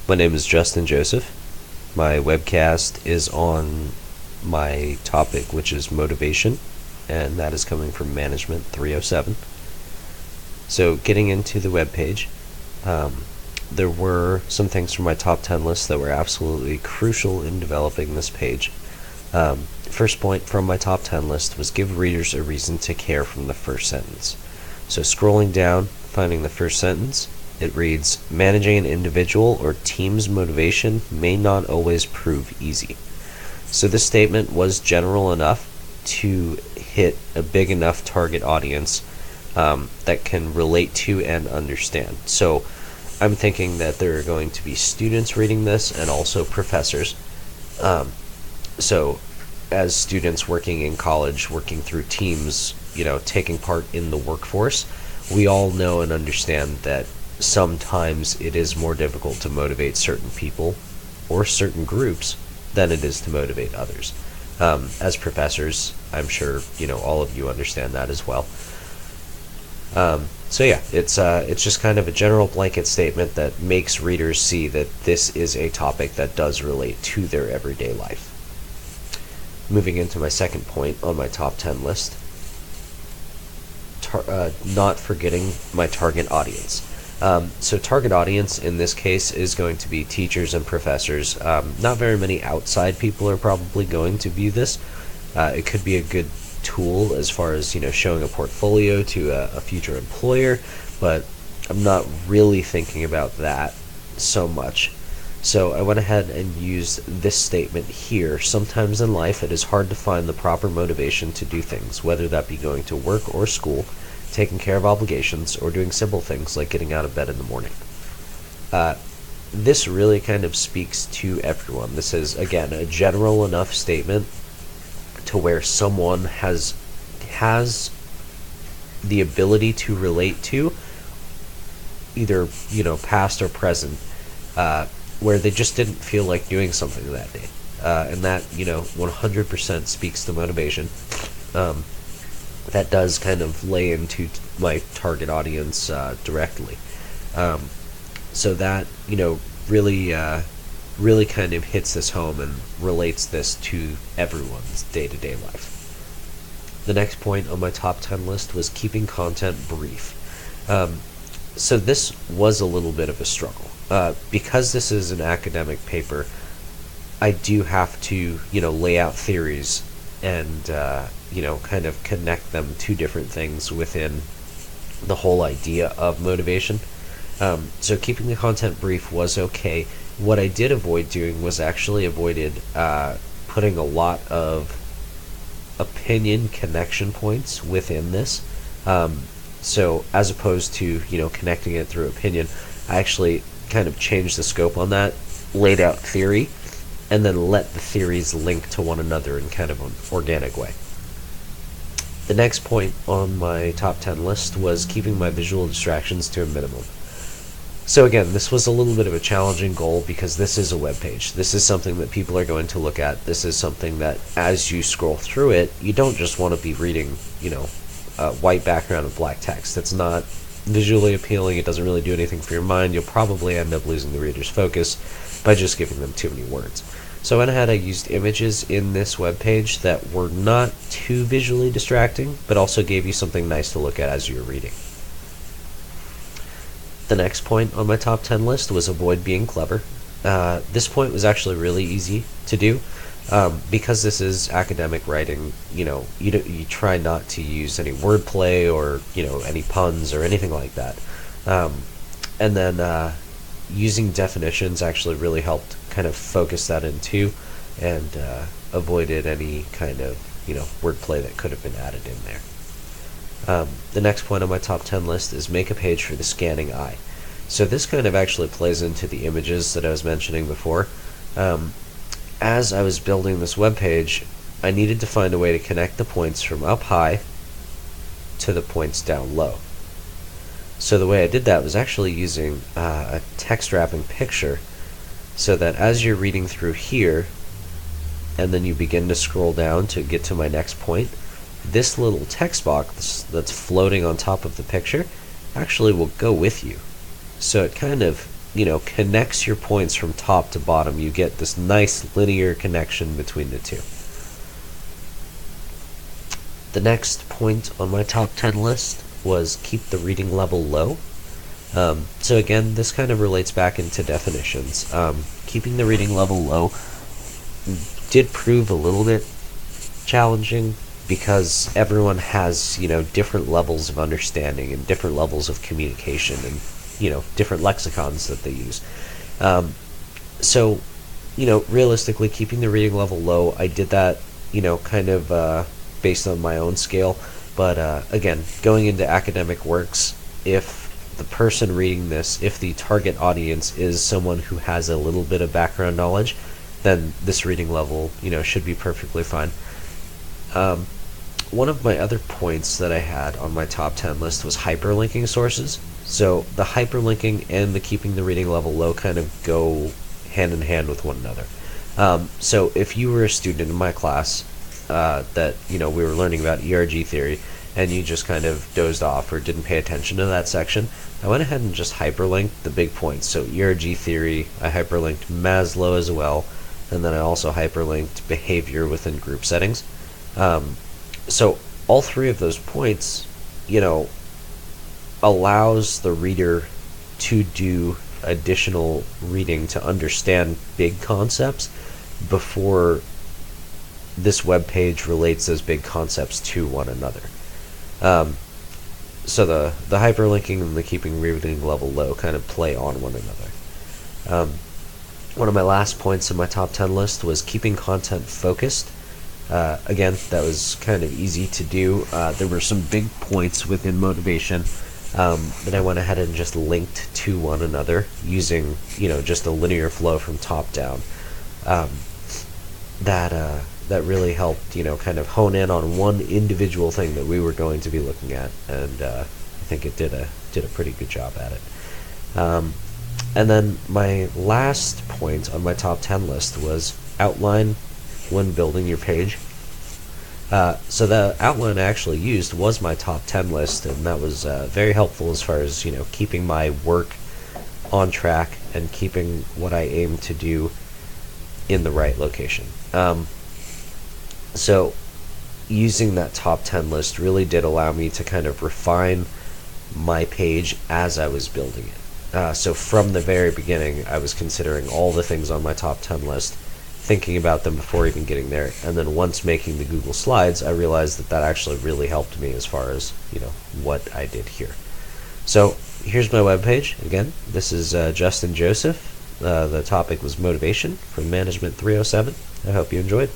My name is Justin Joseph. My webcast is on my topic, which is motivation, and that is coming from Management 307. So getting into the webpage, there were some things from my top 10 list that were absolutely crucial in developing this page. First point from my top 10 list was give readers a reason to care from the first sentence. So scrolling down, finding the first sentence, it reads, managing an individual or team's motivation may not always prove easy. So this statement was general enough to hit a big enough target audience that can relate to and understand. So I'm thinking that there are going to be students reading this and also professors. So as students working in college, working through teams, taking part in the workforce, we all know and understand that sometimes it is more difficult to motivate certain people or certain groups than it is to motivate others. As professors, I'm sure all of you understand that as well. So yeah, it's just kind of a general blanket statement that makes readers see that this is a topic that does relate to their everyday life. Moving into my second point on my top 10 list, not forgetting my target audience. So target audience in this case is going to be teachers and professors. Not very many outside people are probably going to view this. It could be a good tool as far as showing a portfolio to a future employer, but I'm not really thinking about that so much. So I went ahead and used this statement here. Sometimes in life it is hard to find the proper motivation to do things, whether that be going to work or school, taking care of obligations, or doing simple things like getting out of bed in the morning. This really kind of speaks to everyone. This is, again, a general enough statement to where someone has the ability to relate to either past or present, where they just didn't feel like doing something that day, and that 100% speaks to motivation. That does kind of lay into my target audience directly. So that really kind of hits this home and relates this to everyone's day-to-day life. The next point on my top 10 list was keeping content brief. So this was a little bit of a struggle. Because this is an academic paper, I do have to lay out theories and kind of connect them to different things within the whole idea of motivation. So keeping the content brief was okay. What I did avoid doing was actually avoided putting a lot of opinion connection points within this. So as opposed to connecting it through opinion, I actually kind of changed the scope on that, laid out theory, and then let the theories link to one another in kind of an organic way. The next point on my top 10 list was keeping my visual distractions to a minimum. So again, this was a little bit of a challenging goal because this is a web page. This is something that people are going to look at. This is something that as you scroll through it, you don't just want to be reading, a white background and black text. It's not visually appealing. It doesn't really do anything for your mind. You'll probably end up losing the reader's focus by just giving them too many words. So I went ahead, I used images in this web page that were not too visually distracting, but also gave you something nice to look at as you're reading. The next point on my top 10 list was avoid being clever. This point was actually really easy to do. Because this is academic writing, you try not to use any wordplay or any puns or anything like that. And then using definitions actually really helped kind of focus that in too, and avoided any kind of wordplay that could have been added in there. The next point on my top 10 list is make a page for the scanning eye. So this kind of actually plays into the images that I was mentioning before. As I was building this web page, I needed to find a way to connect the points from up high to the points down low. So the way I did that was actually using a text wrapping picture, so that as you're reading through here, and then you begin to scroll down to get to my next point, this little text box that's floating on top of the picture actually will go with you. So it kind of connects your points from top to bottom. You get this nice linear connection between the two. The next point on my top 10 list was keep the reading level low. So again, this kind of relates back into definitions. Keeping the reading level low did prove a little bit challenging because everyone has, different levels of understanding and different levels of communication and, different lexicons that they use. So, realistically, keeping the reading level low, I did that, kind of based on my own scale. But again, going into academic works, if the person reading this, if the target audience is someone who has a little bit of background knowledge, then this reading level, should be perfectly fine. One of my other points that I had on my top 10 list was hyperlinking sources. So the hyperlinking and the keeping the reading level low kind of go hand in hand with one another. So if you were a student in my class that, we were learning about ERG theory, and you just kind of dozed off or didn't pay attention to that section, I went ahead and just hyperlinked the big points. So ERG theory, I hyperlinked Maslow as well, and then I also hyperlinked behavior within group settings. So all three of those points, allows the reader to do additional reading to understand big concepts before this web page relates those big concepts to one another. So the hyperlinking and the keeping reading level low kind of play on one another. One of my last points in my top 10 list was keeping content focused. Again, that was kind of easy to do. There were some big points within motivation that I went ahead and just linked to one another using, just a linear flow from top down. That really helped, kind of hone in on one individual thing that we were going to be looking at, and I think it did a pretty good job at it. And then my last point on my top 10 list was outline when building your page. So the outline I actually used was my top 10 list, and that was very helpful as far as, keeping my work on track and keeping what I aim to do in the right location. So using that top 10 list really did allow me to kind of refine my page as I was building it. So from the very beginning, I was considering all the things on my top 10 list, thinking about them before even getting there, and then once making the Google Slides, I realized that actually really helped me as far as, what I did here. So here's my webpage. Again, this is Justin Joseph. The topic was motivation from Management 307. I hope you enjoyed.